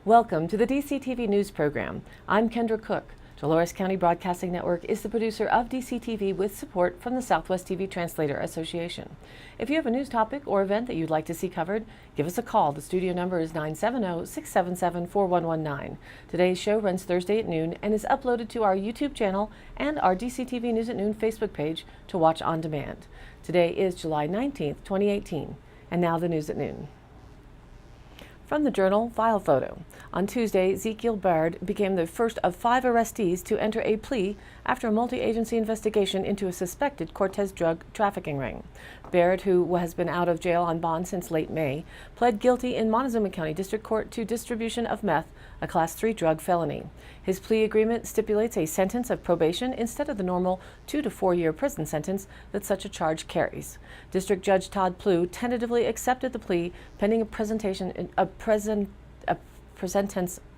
Welcome to the DCTV news program. I'm Kendra Cook. Dolores County Broadcasting Network is the producer of DCTV with support from the Southwest TV Translator Association. If you have a news topic or event that you'd like to see covered, give us a call. The studio number is 970-677-4119. Today's show runs Thursday at noon and is uploaded to our YouTube channel and our DCTV News at Noon Facebook page to watch on demand. Today is July 19th, 2018. And now the news at noon. From the Journal, file photo. On Tuesday, Ezekiel Baird became the first of 5 arrestees to enter a plea after a multi-agency investigation into a suspected Cortez drug trafficking ring. Baird, who has been out of jail on bond since late May, pled guilty in Montezuma County District Court to distribution of meth, a Class 3 drug felony. His plea agreement stipulates a sentence of probation instead of the normal 2 to 4 year prison sentence that such a charge carries. District Judge Todd Plew tentatively accepted the plea pending a presentence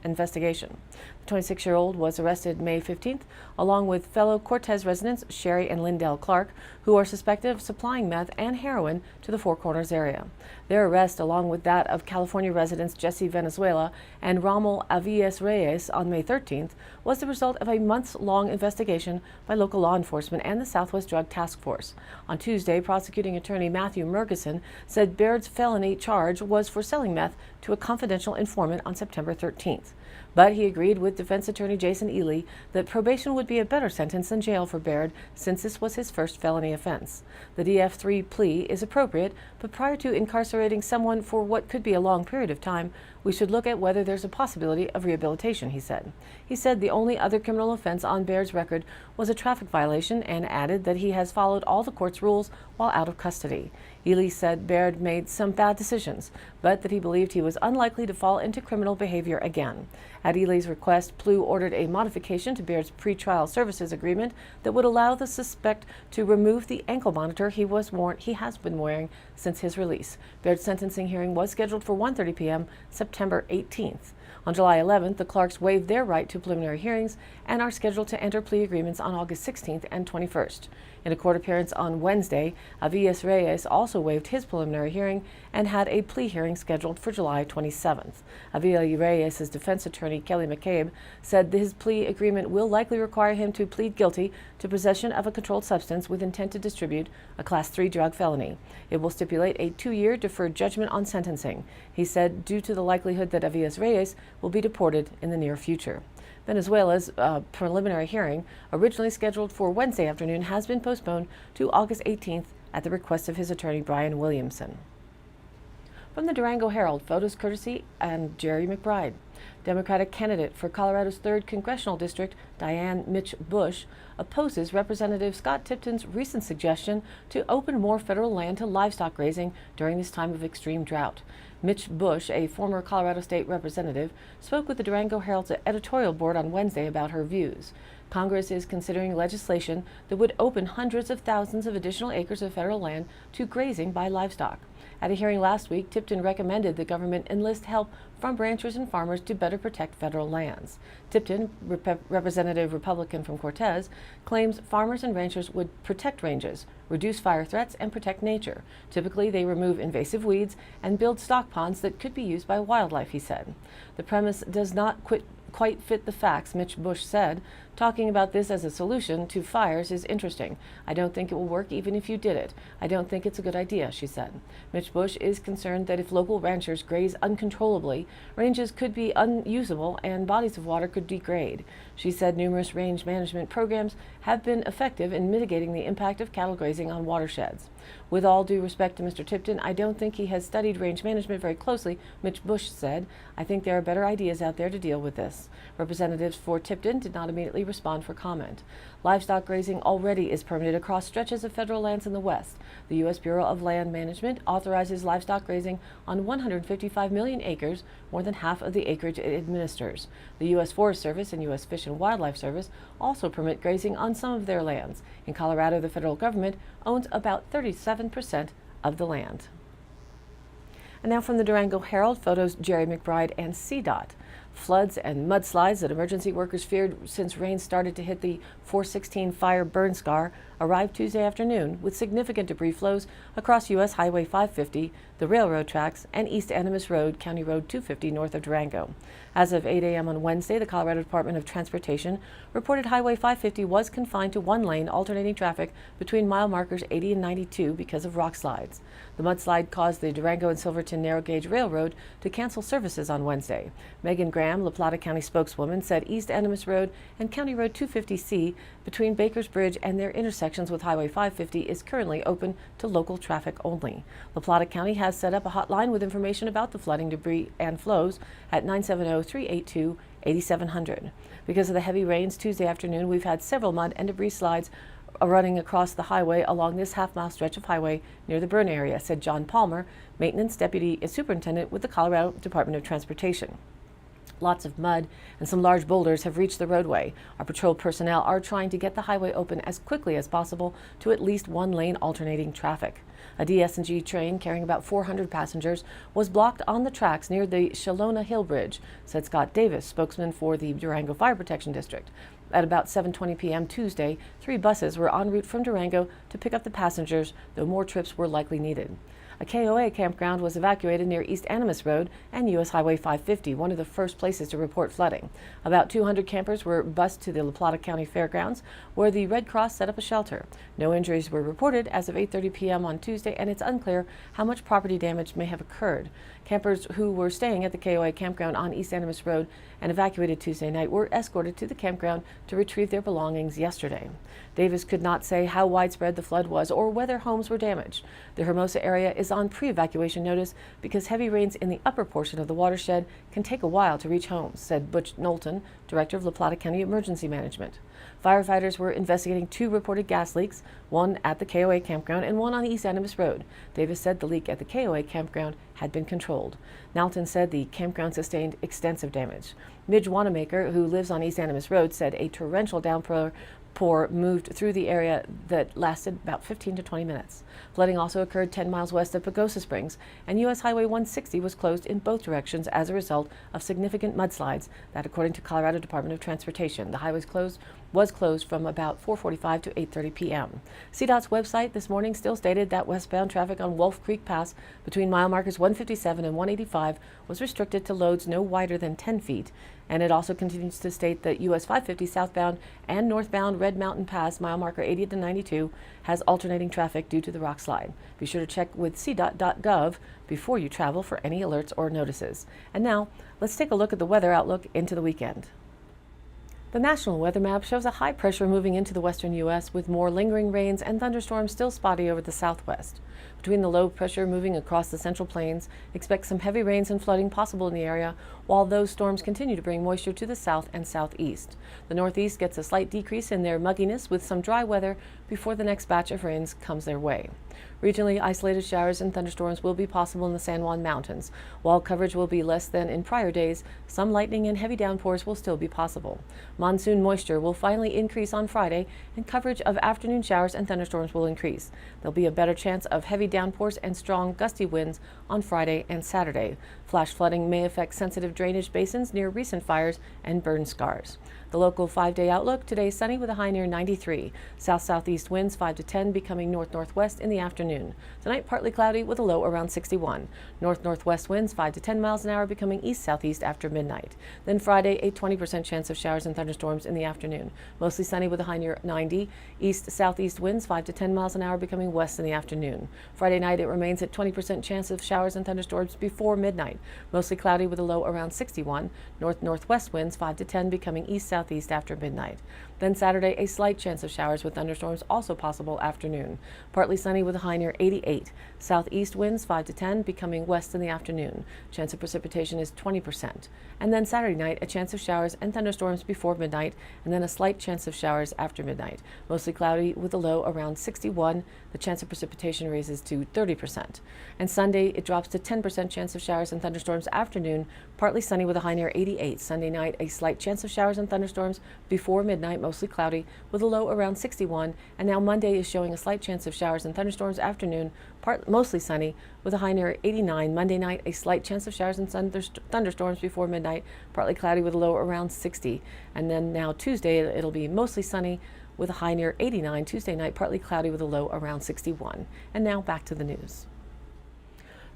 investigation. The 26-year-old was arrested May 15th, along with fellow Cortez residents Sherry and Lindell Clark, who are suspected of supplying meth and heroin to the Four Corners area. Their arrest, along with that of California residents Jesse Venezuela and Rommel Aviles Reyes on May 13th, was the result of a months-long investigation by local law enforcement and the Southwest Drug Task Force. On Tuesday, prosecuting attorney Matthew Murgison said Baird's felony charge was for selling meth to a confidential informant on September 13th. But he agreed with defense attorney Jason Ely that probation would be a better sentence than jail for Baird since this was his first felony offense. The DF3 plea is appropriate, but prior to incarcerating someone for what could be a long period of time, we should look at whether there's a possibility of rehabilitation, he said. He said the only other criminal offense on Baird's record was a traffic violation and added that he has followed all the court's rules while out of custody. Ely said Baird made some bad decisions, but that he believed he was unlikely to fall into criminal behavior again. At Ely's request, Plew ordered a modification to Baird's pretrial services agreement that would allow the suspect to remove the ankle monitor he has been wearing since his release. Baird's sentencing hearing was scheduled for 1:30 p.m. September 18th. On July 11th, the Clarks waived their right to preliminary hearings and are scheduled to enter plea agreements on August 16th and 21st. In a court appearance on Wednesday, Aviles Reyes also waived his preliminary hearing and had a plea hearing scheduled for July 27th. Aviles Reyes' defense attorney Kelly McCabe said his plea agreement will likely require him to plead guilty to possession of a controlled substance with intent to distribute, a Class 3 drug felony. It will stipulate a 2-year deferred judgment on sentencing. He said due to the likelihood that Aviles Reyes will be deported in the near future. Venezuela's preliminary hearing, originally scheduled for Wednesday afternoon, has been postponed to August 18th at the request of his attorney Brian Williamson. From the Durango Herald, photos courtesy and Jerry McBride. Democratic candidate for Colorado's 3rd Congressional District, Diane Mitch Bush, opposes Representative Scott Tipton's recent suggestion to open more federal land to livestock grazing during this time of extreme drought. Mitch Bush, a former Colorado State representative, spoke with the Durango Herald's editorial board on Wednesday about her views. Congress is considering legislation that would open hundreds of thousands of additional acres of federal land to grazing by livestock. At a hearing last week, Tipton recommended the government enlist help from ranchers and farmers to better protect federal lands. Tipton, representative Republican from Cortez, claims farmers and ranchers would protect ranges, reduce fire threats, and protect nature. Typically, they remove invasive weeds and build stock ponds that could be used by wildlife, he said. The premise does not quite fit the facts, Mitch Bush said. Talking about this as a solution to fires is interesting. I don't think it will work even if you did it. I don't think it's a good idea, she said. Mitch Bush is concerned that if local ranchers graze uncontrollably, ranges could be unusable and bodies of water could degrade. She said numerous range management programs have been effective in mitigating the impact of cattle grazing on watersheds. With all due respect to Mr. Tipton, I don't think he has studied range management very closely, Mitch Bush said. I think there are better ideas out there to deal with this. Representatives for Tipton did not immediately respond for comment. Livestock grazing already is permitted across stretches of federal lands in the West. The U.S. Bureau of Land Management authorizes livestock grazing on 155 million acres, more than half of the acreage it administers. The U.S. Forest Service and U.S. Fish and Wildlife Service also permit grazing on some of their lands. In Colorado, the federal government owns about 37% of the land. And now from the Durango Herald, photos Jerry McBride and CDOT. Floods and mudslides that emergency workers feared since rain started to hit the 416 fire burn scar arrived Tuesday afternoon with significant debris flows across U.S. Highway 550, the railroad tracks, and East Animas Road, County Road 250 north of Durango. As of 8 a.m. on Wednesday, the Colorado Department of Transportation reported Highway 550 was confined to one lane, alternating traffic between mile markers 80 and 92 because of rock slides. The mudslide caused the Durango and Silverton Narrow Gauge Railroad to cancel services on Wednesday. Megan Graham, La Plata County spokeswoman, said East Animas Road and County Road 250C between Baker's Bridge and their intersections with Highway 550 is currently open to local traffic only. La Plata County has set up a hotline with information about the flooding, debris, and flows at 970-382-8700. Because of the heavy rains Tuesday afternoon, we've had several mud and debris slides running across the highway along this half-mile stretch of highway near the burn area, said John Palmer, Maintenance Deputy Superintendent with the Colorado Department of Transportation. Lots of mud and some large boulders have reached the roadway. Our patrol personnel are trying to get the highway open as quickly as possible to at least one lane alternating traffic. A DS&G train carrying about 400 passengers was blocked on the tracks near the Shalona Hill Bridge, said Scott Davis, spokesman for the Durango Fire Protection District. At about 7:20 p.m. Tuesday, 3 buses were en route from Durango to pick up the passengers, though more trips were likely needed. A KOA campground was evacuated near East Animas Road and U.S. Highway 550, one of the first places to report flooding. About 200 campers were bused to the La Plata County Fairgrounds, where the Red Cross set up a shelter. No injuries were reported as of 8:30 p.m. on Tuesday, and it's unclear how much property damage may have occurred. Campers who were staying at the KOA campground on East Animas Road and evacuated Tuesday night were escorted to the campground to retrieve their belongings yesterday. Davis could not say how widespread the flood was or whether homes were damaged. The Hermosa area is on pre-evacuation notice because heavy rains in the upper portion of the watershed can take a while to reach homes, said Butch Knowlton, Director of La Plata County Emergency Management. Firefighters were investigating 2 reported gas leaks, one at the KOA campground and one on the East Animas Road. Davis said the leak at the KOA campground had been controlled. Knowlton said the campground sustained extensive damage. Midge Wanamaker, who lives on East Animas Road, said a torrential downpour moved through the area that lasted about 15 to 20 minutes. Flooding also occurred 10 miles west of Pagosa Springs, and U.S. Highway 160 was closed in both directions as a result of significant mudslides. That, according to Colorado Department of Transportation, the highway was closed from about 4:45 to 8:30 p.m. CDOT's website this morning still stated that westbound traffic on Wolf Creek Pass between mile markers 157 and 185 was restricted to loads no wider than 10 feet. And it also continues to state that US 550 southbound and northbound Red Mountain Pass, mile marker 80 to 92, has alternating traffic due to the rock slide. Be sure to check with cdot.gov before you travel for any alerts or notices. And now, let's take a look at the weather outlook into the weekend. The National Weather Map shows a high pressure moving into the western U.S. with more lingering rains and thunderstorms still spotty over the southwest. Between the low pressure moving across the central plains, expect some heavy rains and flooding possible in the area, while those storms continue to bring moisture to the south and southeast. The northeast gets a slight decrease in their mugginess with some dry weather before the next batch of rains comes their way. Regionally, isolated showers and thunderstorms will be possible in the San Juan Mountains. While coverage will be less than in prior days, some lightning and heavy downpours will still be possible. Monsoon moisture will finally increase on Friday, and coverage of afternoon showers and thunderstorms will increase. There'll be a better chance of heavy downpours and strong gusty winds on Friday and Saturday. Flash flooding may affect sensitive drainage basins near recent fires and burn scars. The local 5-day outlook: today sunny with a high near 93. South-southeast winds 5 to 10, becoming north-northwest in the afternoon. Tonight partly cloudy with a low around 61. North-northwest winds 5 to 10 miles an hour, becoming east-southeast after midnight. Then Friday, a 20% chance of showers and thunderstorms in the afternoon. Mostly sunny with a high near 90. East-southeast winds 5 to 10 miles an hour, becoming west in the afternoon. Friday night it remains at 20% chance of showers and thunderstorms before midnight. Mostly cloudy with a low around 61. North-northwest winds 5 to 10, becoming east-southeast after midnight. Then Saturday, a slight chance of showers with thunderstorms also possible afternoon. Partly sunny with a high near 88. Southeast winds 5 to 10, becoming west in the afternoon. Chance of precipitation is 20%. And then Saturday night, a chance of showers and thunderstorms before midnight, and then a slight chance of showers after midnight. Mostly cloudy with a low around 61. The chance of precipitation raises to 30%. And Sunday, it drops to 10% chance of showers and thunderstorms afternoon. Partly sunny with a high near 88. Sunday night, a slight chance of showers and thunderstorms before midnight, mostly cloudy with a low around 61. And now Monday is showing a slight chance of showers and thunderstorms afternoon, mostly sunny with a high near 89. Monday night, a slight chance of showers and thunderstorms before midnight, partly cloudy with a low around 60. And then now Tuesday, it'll be mostly sunny with a high near 89. Tuesday night, partly cloudy with a low around 61. And now back to the news.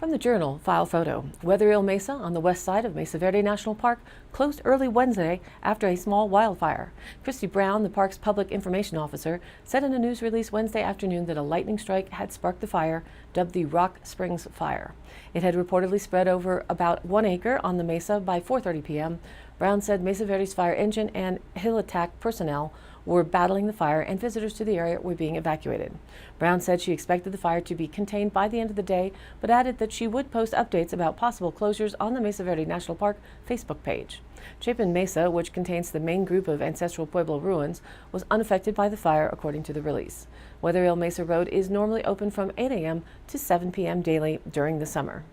From the Journal, file photo. Weatherill Mesa on the west side of Mesa Verde National Park closed early Wednesday after a small wildfire. Christy Brown, the park's public information officer, said in a news release Wednesday afternoon that a lightning strike had sparked the fire, dubbed the Rock Springs Fire. It had reportedly spread over about 1 acre on the mesa by 4:30 p.m. Brown said Mesa Verde's fire engine and hill attack personnel were battling the fire and visitors to the area were being evacuated. Brown said she expected the fire to be contained by the end of the day, but added that she would post updates about possible closures on the Mesa Verde National Park Facebook page. Chapin Mesa, which contains the main group of ancestral Pueblo ruins, was unaffected by the fire, according to the release. Weatherill Mesa Road is normally open from 8 a.m. to 7 p.m. daily during the summer.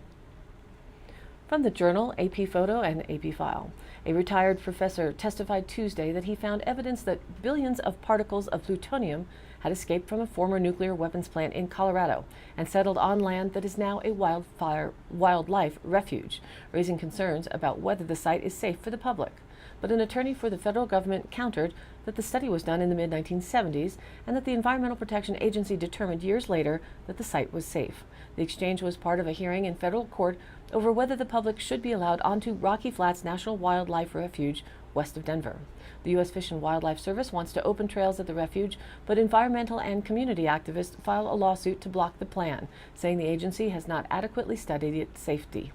From the Journal, AP Photo and AP File. A retired professor testified Tuesday that he found evidence that billions of particles of plutonium had escaped from a former nuclear weapons plant in Colorado and settled on land that is now a wildlife refuge, raising concerns about whether the site is safe for the public. But an attorney for the federal government countered that the study was done in the mid-1970s and that the Environmental Protection Agency determined years later that the site was safe. The exchange was part of a hearing in federal court over whether the public should be allowed onto Rocky Flats National Wildlife Refuge west of Denver. The U.S. Fish and Wildlife Service wants to open trails at the refuge, but environmental and community activists filed a lawsuit to block the plan, saying the agency has not adequately studied its safety.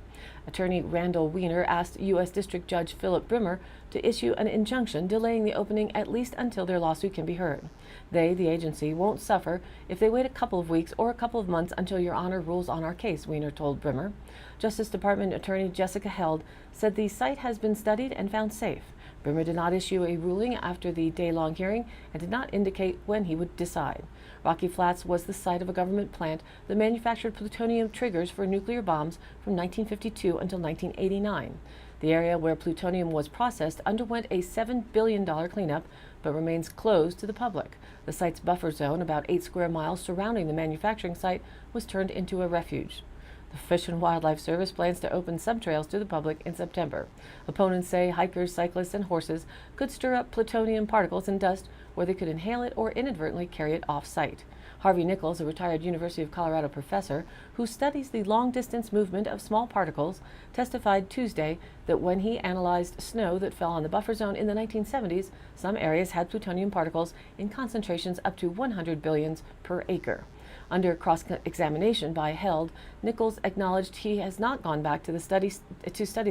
Attorney Randall Weiner asked U.S. District Judge Philip Brimmer to issue an injunction delaying the opening at least until their lawsuit can be heard. They, the agency, won't suffer if they wait a couple of weeks or a couple of months until Your Honor rules on our case, Weiner told Brimmer. Justice Department Attorney Jessica Held said the site has been studied and found safe. Brimmer did not issue a ruling after the day-long hearing and did not indicate when he would decide. Rocky Flats was the site of a government plant that manufactured plutonium triggers for nuclear bombs from 1952 until 1989. The area where plutonium was processed underwent a $7 billion cleanup, but remains closed to the public. The site's buffer zone, about 8 square miles surrounding the manufacturing site, was turned into a refuge. The Fish and Wildlife Service plans to open some trails to the public in September. Opponents say hikers, cyclists, and horses could stir up plutonium particles and dust where they could inhale it or inadvertently carry it off-site. Harvey Nichols, a retired University of Colorado professor who studies the long-distance movement of small particles, testified Tuesday that when he analyzed snow that fell on the buffer zone in the 1970s, some areas had plutonium particles in concentrations up to 100 billions per acre. Under cross-examination by Held, Nichols acknowledged he has not gone back to study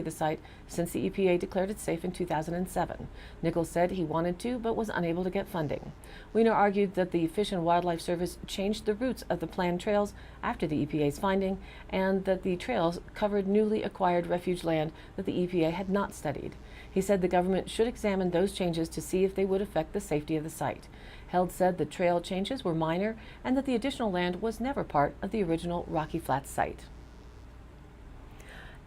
the site since the EPA declared it safe in 2007. Nichols said he wanted to, but was unable to get funding. Weiner argued that the Fish and Wildlife Service changed the routes of the planned trails after the EPA's finding, and that the trails covered newly acquired refuge land that the EPA had not studied. He said the government should examine those changes to see if they would affect the safety of the site. Held said the trail changes were minor and that the additional land was never part of the original Rocky Flats site.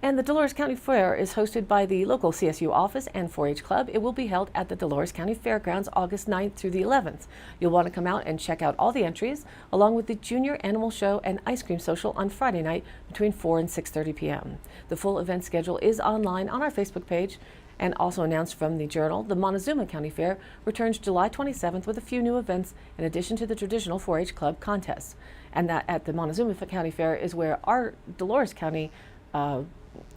And the Dolores County Fair is hosted by the local CSU office and 4-H Club. It will be held at the Dolores County Fairgrounds August 9th through the 11th. You'll want to come out and check out all the entries, along with the Junior Animal Show and Ice Cream Social on Friday night between 4 and 6:30 p.m. The full event schedule is online on our Facebook page. And also announced from the Journal, the Montezuma County Fair returns July 27th with a few new events in addition to the traditional 4-H Club contests. And that at the Montezuma County Fair is where our Dolores County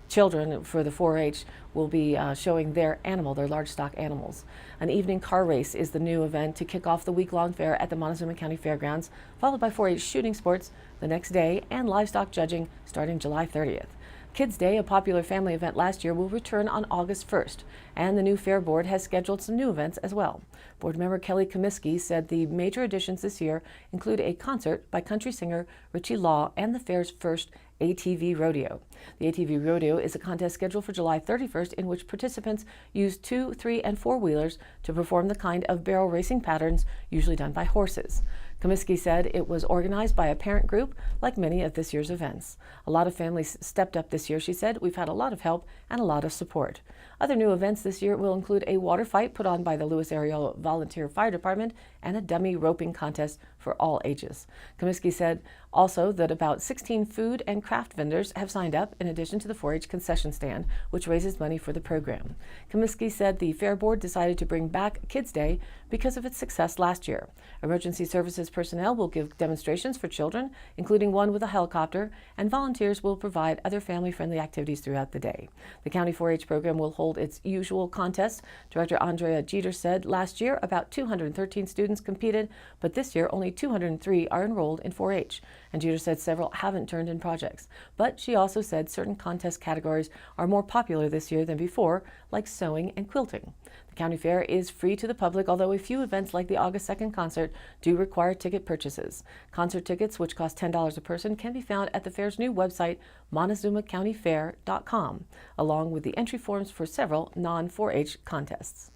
children for the 4-H will be showing their large stock animals. An evening car race is the new event to kick off the week-long fair at the Montezuma County Fairgrounds, followed by 4-H shooting sports the next day and livestock judging starting July 30th. Kids Day, a popular family event last year, will return on August 1st, and the new Fair Board has scheduled some new events as well. Board member Kelly Comiskey said the major additions this year include a concert by country singer Richie Law and the fair's first ATV Rodeo. The ATV Rodeo is a contest scheduled for July 31st in which participants use 2-, 3-, and 4-wheelers to perform the kind of barrel racing patterns usually done by horses. Comiskey said it was organized by a parent group like many of this year's events. A lot of families stepped up this year, she said. We've had a lot of help and a lot of support. Other new events this year will include a water fight put on by the Lewis Area Volunteer Fire Department and a dummy roping contest for all ages. Comiskey said also that about 16 food and craft vendors have signed up, in addition to the 4-H concession stand, which raises money for the program. Comiskey said the Fair Board decided to bring back Kids Day because of its success last year. Emergency services personnel will give demonstrations for children, including one with a helicopter, and volunteers will provide other family-friendly activities throughout the day. The County 4-H program will hold its usual contests. Director Andrea Jeter said last year about 213 students competed, but this year only 203 are enrolled in 4-H. And Jeter said several haven't turned in projects. But she also said certain contest categories are more popular this year than before, like sewing and quilting. The county fair is free to the public, although a few events like the August 2nd concert do require ticket purchases. Concert tickets, which cost $10 a person, can be found at the fair's new website, MontezumaCountyFair.com, along with the entry forms for several non-4-H contests.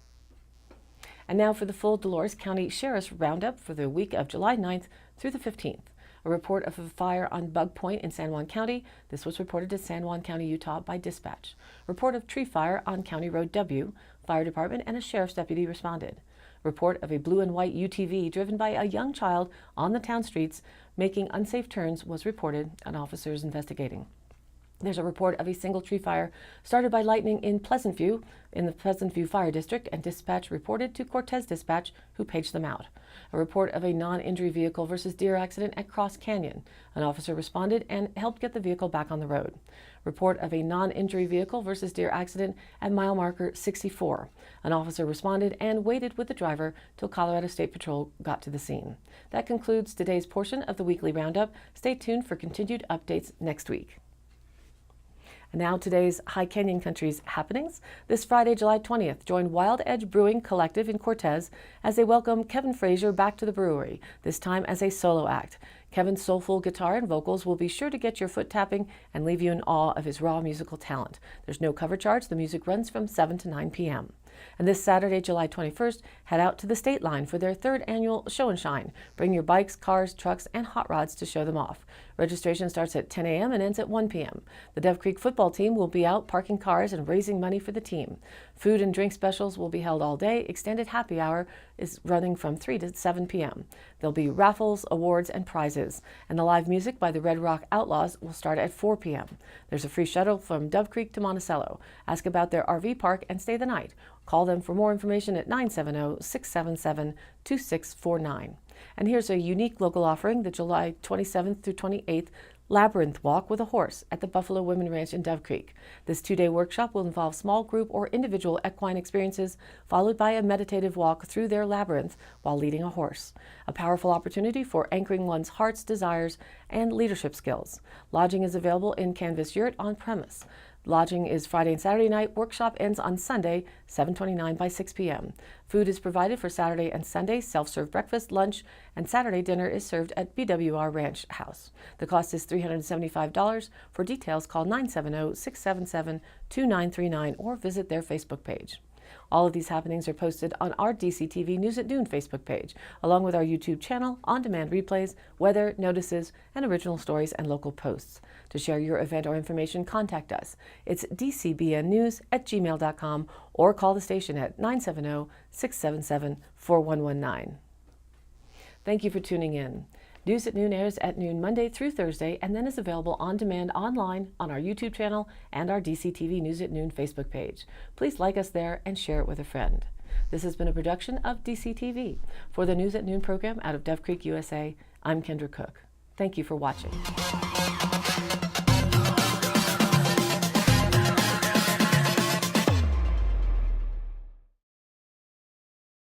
And now for the full Dolores County Sheriff's Roundup for the week of July 9th through the 15th. A report of a fire on Bug Point in San Juan County. This was reported to San Juan County, Utah by dispatch. Report of tree fire on County Road W. Fire department and a sheriff's deputy responded. Report of a blue and white UTV driven by a young child on the town streets making unsafe turns was reported, and officers investigating. There's a report of a single tree fire started by lightning in Pleasant View, in the Pleasant View Fire District, and dispatch reported to Cortez Dispatch, who paged them out. A report of a non-injury vehicle versus deer accident at Cross Canyon. An officer responded and helped get the vehicle back on the road. Report of a non-injury vehicle versus deer accident at mile marker 64. An officer responded and waited with the driver till Colorado State Patrol got to the scene. That concludes today's portion of the weekly roundup. Stay tuned for continued updates next week. And now today's High Canyon Country's happenings. This Friday, July 20th, join Wild Edge Brewing Collective in Cortez as they welcome Kevin Frazier back to the brewery, this time as a solo act. Kevin's soulful guitar and vocals will be sure to get your foot tapping and leave you in awe of his raw musical talent. There's no cover charge. The music runs from 7 to 9 p.m. And this Saturday, July 21st, head out to the State Line for their 3rd annual Show and Shine. Bring your bikes, cars, trucks, and hot rods to show them off. Registration starts at 10 a.m. and ends at 1 p.m. The Dove Creek football team will be out parking cars and raising money for the team. Food and drink specials will be held all day. Extended happy hour is running from 3 to 7 p.m. There'll be raffles, awards, and prizes. And the live music by the Red Rock Outlaws will start at 4 p.m. There's a free shuttle from Dove Creek to Monticello. Ask about their RV park and stay the night. Call them for more information at 970-677-2649. And here's a unique local offering, the July 27th through 28th Labyrinth Walk with a Horse at the Buffalo Women Ranch in Dove Creek. This 2-day workshop will involve small group or individual equine experiences, followed by a meditative walk through their labyrinth while leading a horse. A powerful opportunity for anchoring one's heart's desires and leadership skills. Lodging is available in Canvas Yurt on premise. Lodging is Friday and Saturday night. Workshop ends on Sunday, 7/29 by 6 p.m. Food is provided for Saturday and Sunday, self-serve breakfast, lunch, and Saturday dinner is served at BWR Ranch House. The cost is $375. For details, call 970-677-2939 or visit their Facebook page. All of these happenings are posted on our DCTV News at Noon Facebook page, along with our YouTube channel, on-demand replays, weather, notices, and original stories and local posts. To share your event or information, contact us. It's dcbnnews@gmail.com or call the station at 970-677-4119. Thank you for tuning in. News at Noon airs at noon Monday through Thursday and then is available on demand online on our YouTube channel and our DCTV News at Noon Facebook page. Please like us there and share it with a friend. This has been a production of DCTV. For the News at Noon program out of Dove Creek, USA, I'm Kendra Cook. Thank you for watching.